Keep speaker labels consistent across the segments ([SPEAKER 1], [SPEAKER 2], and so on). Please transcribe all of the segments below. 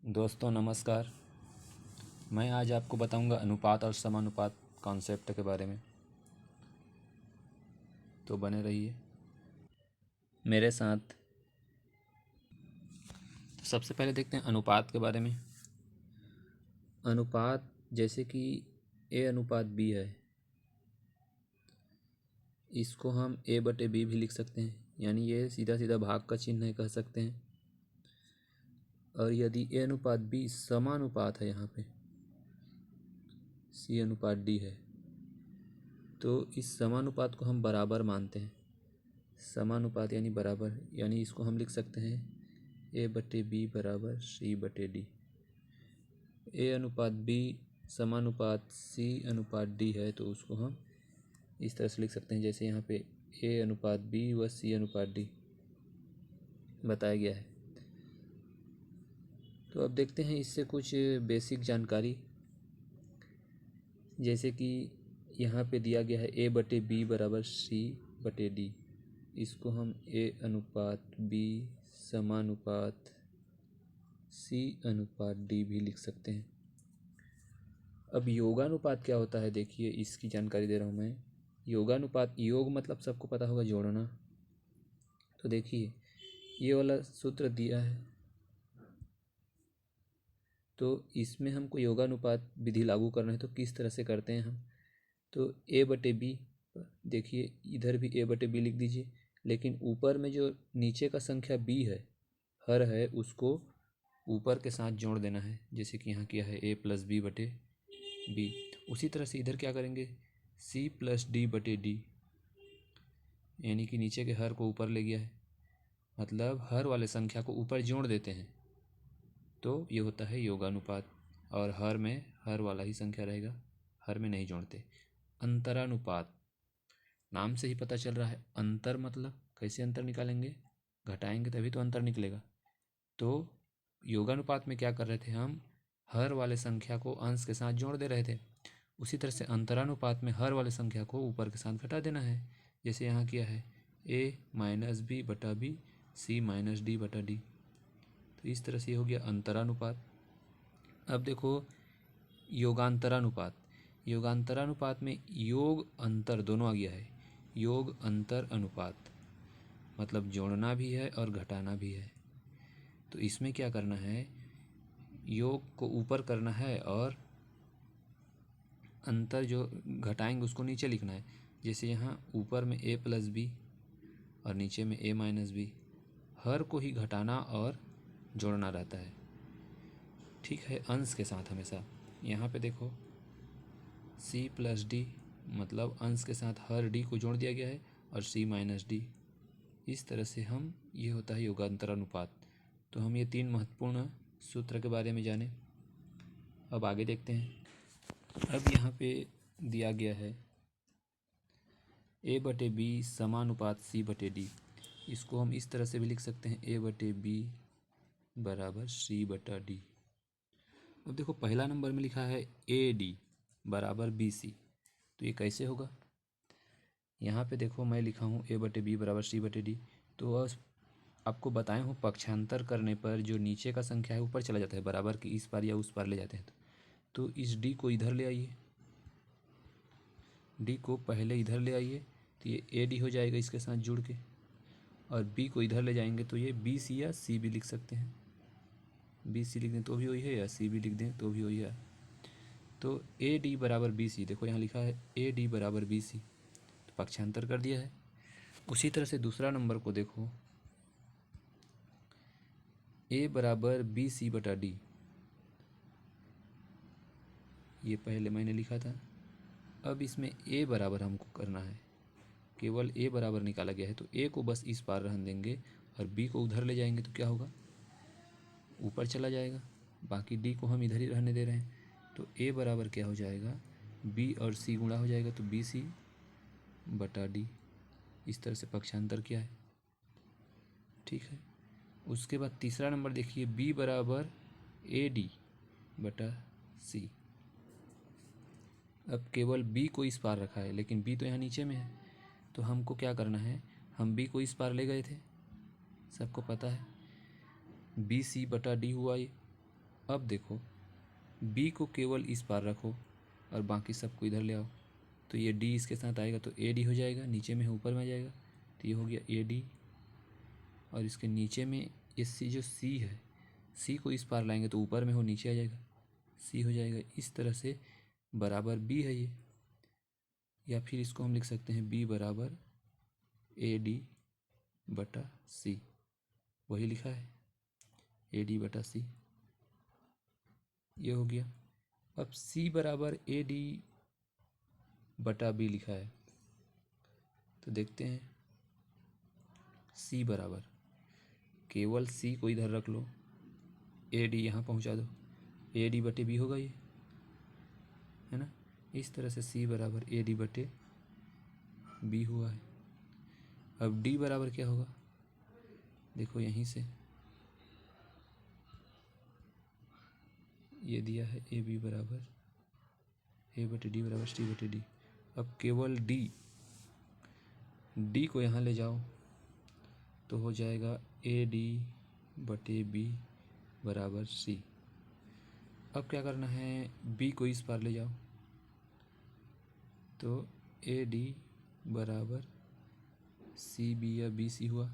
[SPEAKER 1] दोस्तों नमस्कार। मैं आज आपको बताऊंगा अनुपात और समानुपात कॉन्सेप्ट के बारे में, तो बने रहिए मेरे साथ। तो सबसे पहले देखते हैं अनुपात के बारे में। अनुपात जैसे कि A अनुपात B है, इसको हम A/B भी लिख सकते हैं, यानी ये सीधा सीधा भाग का चिन्ह है कह सकते हैं। और यदि A अनुपात B समानुपात है, यहाँ पे C अनुपात D है, तो इस समानुपात को हम बराबर मानते हैं। समानुपात यानी बराबर, यानी इसको हम लिख सकते हैं A/B बराबर C/D। A अनुपात B समानुपात C अनुपात D है, तो उसको हम इस तरह से लिख सकते हैं जैसे यहाँ पे A अनुपात B व C अनुपात D बताया गया है। तो अब देखते हैं इससे कुछ बेसिक जानकारी, जैसे कि यहाँ पे दिया गया है A/B बराबर C/D। इसको हम A अनुपात B समानुपात C अनुपात D भी लिख सकते हैं। अब योगानुपात क्या होता है, देखिए इसकी जानकारी दे रहा हूँ मैं। योगानुपात, योग मतलब सबको पता होगा जोड़ना। तो देखिए ये वाला सूत्र दिया है, तो इसमें हमको योगानुपात विधि लागू करना है। तो किस तरह से करते हैं हम, तो A/B, देखिए इधर भी A/B लिख दीजिए, लेकिन ऊपर में जो नीचे का संख्या B है, हर है, उसको ऊपर के साथ जोड़ देना है, जैसे कि यहाँ किया है A+B/B। उसी तरह से इधर क्या करेंगे, C+D/D, यानी कि नीचे के हर को ऊपर ले गया है, मतलब हर वाले संख्या को ऊपर जोड़ देते हैं, तो ये होता है योगानुपात। और हर में हर वाला ही संख्या रहेगा, हर में नहीं जोड़ते। अंतरानुपात, नाम से ही पता चल रहा है, अंतर मतलब कैसे अंतर निकालेंगे, घटाएंगे तभी तो अंतर निकलेगा। तो योगानुपात में क्या कर रहे थे हम, हर वाले संख्या को अंश के साथ जोड़ दे रहे थे। उसी तरह से अंतरानुपात में हर वाले संख्या को ऊपर के साथ घटा देना है, जैसे यहाँ किया है A-B/B C-D/D। तो इस तरह से ये हो गया अंतरानुपात। अब देखो योगांतरानुपात। योगांतरानुपात में योग अंतर दोनों आ गया है। योग अंतर अनुपात मतलब जोड़ना भी है और घटाना भी है। तो इसमें क्या करना है, योग को ऊपर करना है और अंतर जो घटाएंगे उसको नीचे लिखना है। जैसे यहाँ ऊपर में A+B और नीचे में A-B, हर को ही घटाना और जोड़ना रहता है, ठीक है, अंश के साथ हमेशा। यहाँ पे देखो C+D मतलब अंश के साथ हर D को जोड़ दिया गया है, और C-D। इस तरह से हम, ये होता है योगांतरानुपात। तो हम ये 3 महत्वपूर्ण सूत्र के बारे में जाने। अब आगे देखते हैं। अब यहाँ पे दिया गया है A/B समानुपात C/D। इसको हम इस तरह से भी लिख सकते हैं A/B बराबर C/D। अब देखो पहला नंबर में लिखा है AD बराबर BC, तो ये कैसे होगा। यहाँ पे देखो मैं लिखा हूँ A/B बराबर C/D। तो आपको बताए हूँ पक्षांतर करने पर जो नीचे का संख्या है ऊपर चला जाता है, बराबर की इस पार या उस पार ले जाते हैं। तो इस D को इधर ले आइए, D को पहले इधर ले आइए, तो ये AD हो जाएगा इसके साथ जुड़ के। और B को इधर ले जाएंगे तो ये BC या C भी लिख सकते हैं। BC लिख दें तो भी वही है, या C भी लिख दें तो भी वही है। तो AD बराबर BC, देखो यहाँ लिखा है AD बराबर BC, तो पक्षांतर कर दिया है। उसी तरह से दूसरा नंबर को देखो, A बराबर BC/D, ये पहले मैंने लिखा था। अब इसमें A बराबर हमको करना है, केवल A बराबर निकाला गया है, तो A को बस इस पार रहने देंगे और B को उधर ले जाएंगे तो क्या होगा, ऊपर चला जाएगा। बाकी D को हम इधर ही रहने दे रहे हैं, तो A बराबर क्या हो जाएगा, B और C गुणा हो जाएगा, तो BC/D। इस तरह से पक्षांतर किया है, ठीक है। उसके बाद तीसरा नंबर देखिए, B बराबर AD/C। अब केवल B को इस पार रखा है, लेकिन B तो यहाँ नीचे में है, तो हमको क्या करना है, हम B को इस पार ले गए थे, सबको पता है, BC/D हुआ ये। अब देखो b को केवल इस पार रखो और बाकी सबको इधर ले आओ, तो ये d इसके साथ आएगा तो AD हो जाएगा, नीचे में ऊपर में आ जाएगा, तो ये हो गया AD। और इसके नीचे में ये C जो C है, C को इस पार लाएंगे तो ऊपर में हो नीचे आ जाएगा, C हो जाएगा। इस तरह से बराबर B है ये, या फिर इसको हम लिख सकते हैं B बराबर AD बटा C, वही लिखा है AD बटा C, ये हो गया। अब C बराबर AD बटा B लिखा है, तो देखते हैं C बराबर, केवल C को इधर रख लो, AD यहाँ पहुँचा दो, AD बटे B होगा ये, है ना। इस तरह से C बराबर AD बटे B हुआ है। अब D बराबर क्या होगा, देखो यहीं से ये दिया है AB बराबर A बटे D बराबर C बटे D। अब केवल D को यहाँ ले जाओ तो हो जाएगा AD बटे B बराबर C। अब क्या करना है, B को इस पार ले जाओ तो AD बराबर CB या BC हुआ।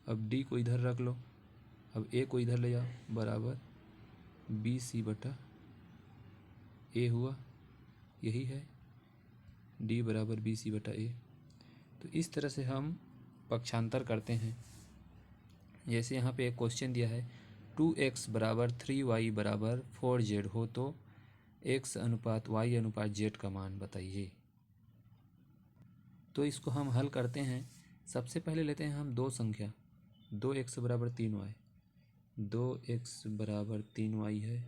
[SPEAKER 1] अब D को इधर रख लो, अब A को इधर ले जाओ, बराबर BC बटा A हुआ, यही है D बराबर BC बटा A। तो इस तरह से हम पक्षांतर करते हैं। जैसे यहाँ पे एक क्वेश्चन दिया है 2x बराबर 3y बराबर 4z हो तो x अनुपात y अनुपात z का मान बताइए। तो इसको हम हल करते हैं। सबसे पहले लेते हैं हम दो संख्या, 2x बराबर 3y, 2x बराबर 3y है।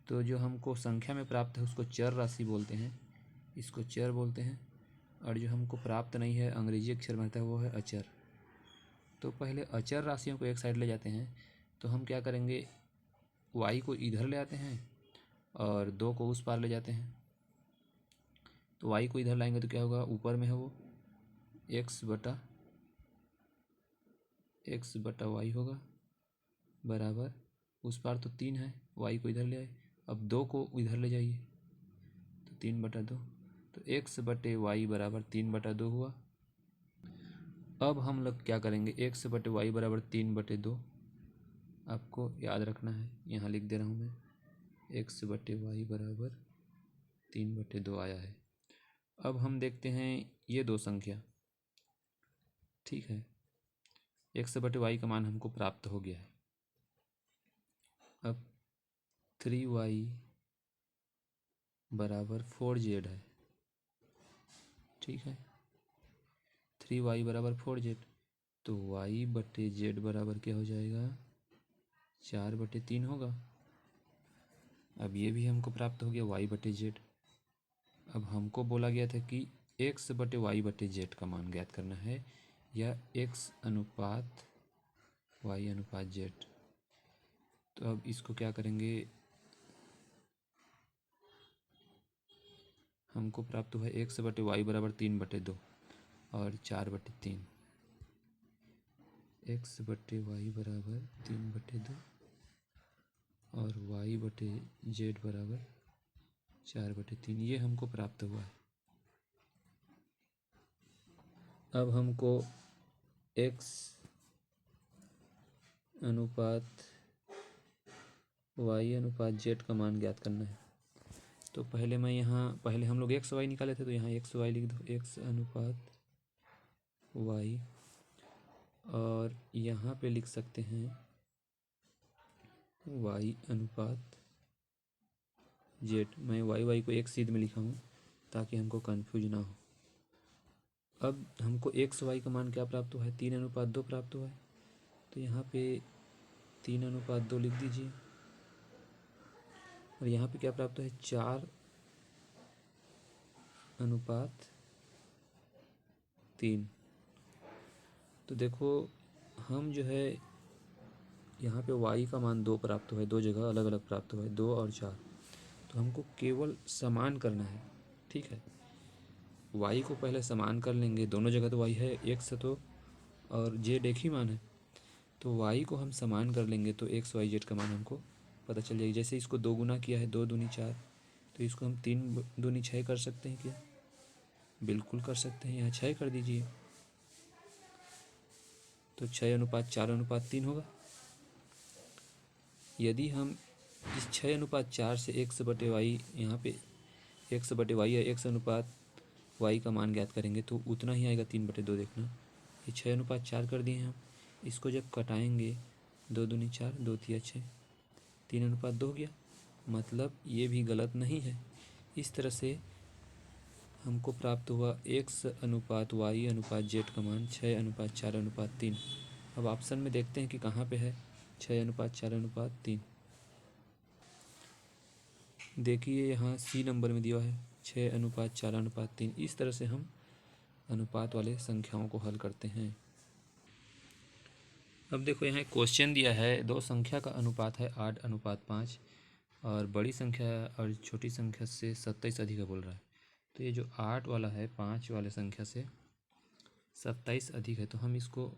[SPEAKER 1] तो जो हमको संख्या में प्राप्त है उसको चर राशि बोलते हैं, इसको चर बोलते हैं। और जो हमको प्राप्त नहीं है, अंग्रेजी अक्षर में आता है, वो है अचर। तो पहले अचर राशियों को एक साइड ले जाते हैं, तो हम क्या करेंगे, y को इधर ले आते हैं और 2 को उस पार ले जाते हैं। तो y को इधर लाएंगे तो क्या होगा, ऊपर में है वो x बटा y होगा, बराबर उस पार तो 3 है, y को इधर ले आए, अब 2 को इधर ले जाइए तो 3 बटा 2, तो x बटे y बराबर 3 बटा 2 हुआ। अब हम लोग क्या करेंगे, x बटे y बराबर 3 बटे 2, आपको याद रखना है, यहाँ लिख दे रहा हूँ मैं, x बटे y बराबर 3 बटे 2 आया है। अब हम देखते हैं ये दो संख्या, ठीक है, x बटे y का मान हमको प्राप्त हो गया है। अब 3y बराबर 4z है, ठीक है, 3y बराबर 4z, तो y बटे z बराबर क्या हो जाएगा, 4 बटे 3 होगा। अब ये भी हमको प्राप्त हो गया y बटे z। अब हमको बोला गया था कि x बटे y बटे z का मान ज्ञात करना है, या x अनुपात y अनुपात z। तो अब इसको क्या करेंगे, हमको प्राप्त हुआ x बटे y बराबर 3 बटे 2 और 4 बटे 3, x बटे y बराबर 3 बटे 2 और y बटे z बराबर 4 बटे 3, ये हमको प्राप्त हुआ है। अब हमको x अनुपात y अनुपात z का मान ज्ञात करना है। तो पहले हम लोग x y निकाले थे, तो यहाँ x y लिख दो, x अनुपात y, और यहाँ पे लिख सकते हैं y अनुपात z। मैं y को एक सीध में लिखा हूँ ताकि हमको कन्फ्यूज ना हो। अब हमको x y का मान क्या प्राप्त हुआ है, 3 अनुपात 2 प्राप्त हुआ है, तो यहाँ पे 3 अनुपात 2 लिख दीजिए। और यहाँ पे क्या प्राप्त है, 4 अनुपात 3। तो देखो हम जो है यहाँ पे y का मान 2 प्राप्त हुआ है, दो जगह अलग अलग प्राप्त हुआ है, 2 और 4। तो हमको केवल समान करना है, ठीक है, y को पहले समान कर लेंगे, दोनों जगह तो y है, x तो और z एक ही मान है, तो y को हम समान कर लेंगे तो x y z का मान हमको पता चल जाएगी। जैसे इसको 2 गुना किया है, 2 दूनी 4, तो इसको हम 3 दूनी 6 कर सकते हैं क्या? बिल्कुल कर सकते हैं। यहाँ 6 कर दीजिए तो 6:4:3 होगा। यदि हम इस 6:4 से x/y यहाँ पे x/y या x/y का मान ज्ञात करेंगे तो उतना ही आएगा 3/2। देखना ये 6:4 कर दिए हैं हम। इसको जब कटाएंगे 2 दूनी 4, 2 तिया 6, 3:2 हो गया। मतलब ये भी गलत नहीं है। इस तरह से हमको प्राप्त हुआ x/y/z का मान 6:4:3। अब ऑप्शन में देखते हैं कि कहाँ पे है 6:4:3। देखिए यहाँ सी नंबर में दिया है 6:4:3। इस तरह से हम अनुपात वाले संख्याओं को हल करते हैं। अब देखो यहाँ एक क्वेश्चन दिया है, दो संख्या का अनुपात है 8:5 और बड़ी संख्या और छोटी संख्या से 27 अधिक है बोल रहा है। तो ये जो 8 वाला है 5 वाले संख्या से 27 अधिक है, तो हम इसको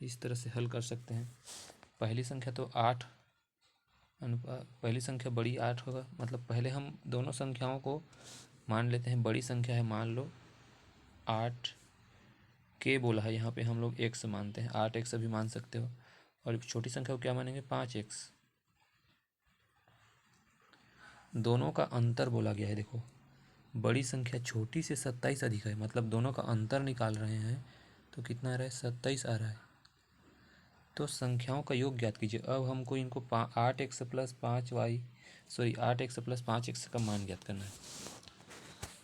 [SPEAKER 1] इस तरह से हल कर सकते हैं। पहली संख्या तो 8 पहली संख्या बड़ी 8 होगा। मतलब पहले हम दोनों संख्याओं को मान लेते हैं। बड़ी संख्या है मान लो 8 के बोला है, यहाँ पे हम लोग x मानते हैं, 8x भी मान सकते हो। और छोटी संख्या को क्या मानेंगे 5x। दोनों का अंतर बोला गया है। देखो बड़ी संख्या छोटी से 27 अधिक है, मतलब दोनों का अंतर निकाल रहे हैं तो कितना आ रहा है 27 आ रहा है। तो संख्याओं का योग ज्ञात कीजिए। अब हमको इनको 8x प्लस 5x का मान ज्ञात करना है।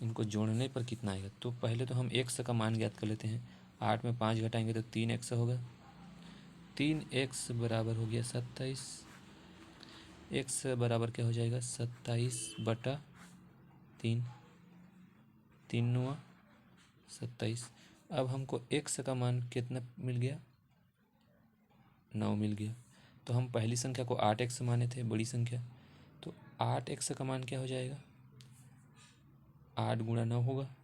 [SPEAKER 1] इनको जोड़ने पर कितना आएगा, तो पहले तो हम x का मान ज्ञात कर लेते हैं। 8 में 5 घटाएंगे तो 3x होगा। 3x बराबर हो गया 27। x बराबर क्या हो जाएगा 27/3, 3×9 27। अब हमको x का मान कितना मिल गया 9 मिल गया। तो हम पहली संख्या को 8x माने थे बड़ी संख्या, तो 8x का मान क्या हो जाएगा 8 × 9 होगा।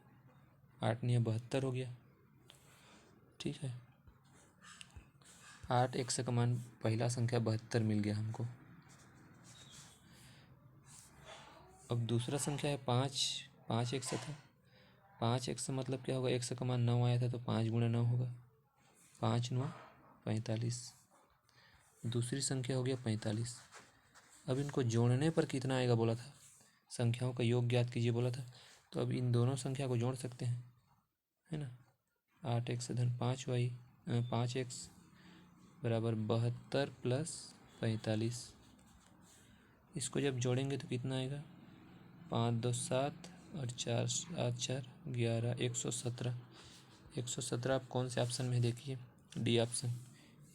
[SPEAKER 1] 8 9 72 हो गया। ठीक है, 8x का मान पहला संख्या 72 मिल गया हमको। अब दूसरा संख्या है 5x था। 5x मतलब क्या होगा, x का मान 9 आया था तो 5 × 9 होगा। 5 9 45। दूसरी संख्या हो गया 45। अब इनको जोड़ने पर कितना आएगा बोला था, संख्याओं का योग ज्ञात कीजिए बोला था। तो अब इन दोनों संख्या को जोड़ सकते हैं, है ना। 8x - 5x बराबर 72 + 45। इसको जब जोड़ेंगे तो कितना आएगा 5 2 7 और 4 7 4 11 117। 117 आप कौन से ऑप्शन में देखिए, डी ऑप्शन।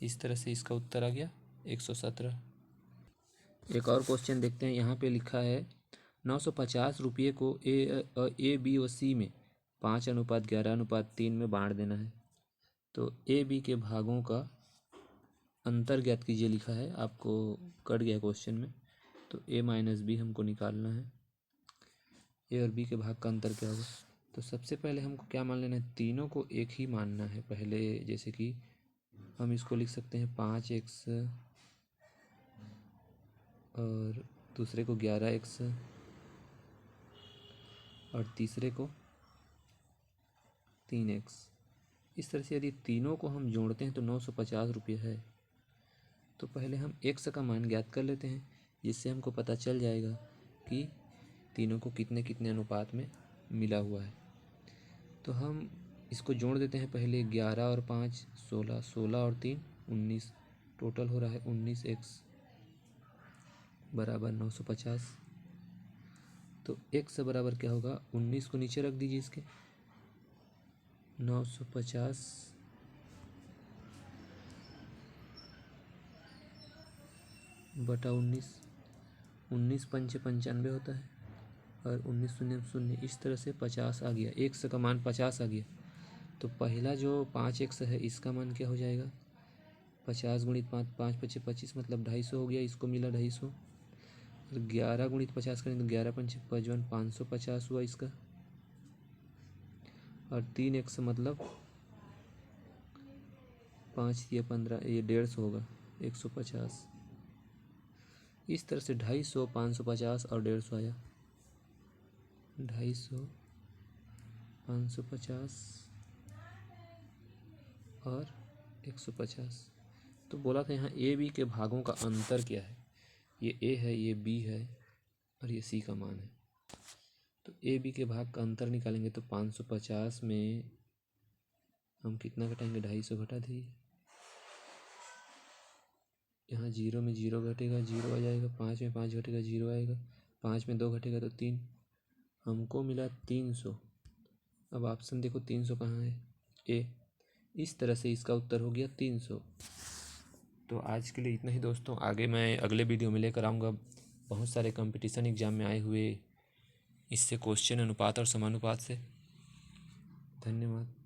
[SPEAKER 1] इस तरह से इसका उत्तर आ गया 117। एक और क्वेश्चन देखते हैं। यहाँ पे लिखा है 950 रुपये को ए बी और सी में 5:11:3 में बांट देना है। तो ए बी के भागों का अंतर ज्ञात कीजिए लिखा है, आपको कट गया क्वेश्चन में। तो a - b हमको निकालना है। ए और बी के भाग का अंतर क्या होगा, तो सबसे पहले हमको क्या मान लेना है, तीनों को एक ही मानना है पहले। जैसे कि हम इसको लिख सकते हैं 5x और दूसरे को 11x और तीसरे को 3x। इस तरह से यदि तीनों को हम जोड़ते हैं तो 950 रुपये है। तो पहले हम x का मान ज्ञात कर लेते हैं, जिससे हमको पता चल जाएगा कि तीनों को कितने कितने अनुपात में मिला हुआ है। तो हम इसको जोड़ देते हैं पहले। 11 और 5 16, 16 और 3 19, टोटल हो रहा है 19x बराबर 950। तो x बराबर क्या होगा, 19 को नीचे रख दीजिए इसके, 950 बटा 19। 19 पंचे 95 होता है और 19 शून्य शून्य। इस तरह से 50 आ गया, x का मान 50 आ गया। तो पहला जो 5x है इसका मान क्या हो जाएगा 50 × 5, 5 × 5 = 25, मतलब 250 हो गया। इसको मिला 250। 11 × 50 करें तो 11 × 5 = 55, 550 हुआ इसका। और 3x मतलब 5 या 15, ये 150 होगा, 150। इस तरह से 250, 550 और 150 आया। 250, 550 और 150। तो बोला था यहाँ ए बी के भागों का अंतर क्या है। ये ए है, ये बी है और ये सी का मान है। तो ए बी के भाग का अंतर निकालेंगे तो 550 में हम कितना घटाएंगे, 250 घटा दिए। यहाँ 0 में 0 घटेगा, 0 आ जाएगा। 5 में 5 घटेगा, 0 आएगा। 5 में 2 घटेगा तो 3। हमको मिला 300। अब ऑप्शन देखो 300 कहाँ है, ए। इस तरह से इसका उत्तर हो गया 300। तो आज के लिए इतना ही दोस्तों। आगे मैं अगले वीडियो में लेकर आऊँगा बहुत सारे कंपटीशन एग्जाम में आए हुए इससे क्वेश्चन अनुपात और समानुपात से। धन्यवाद।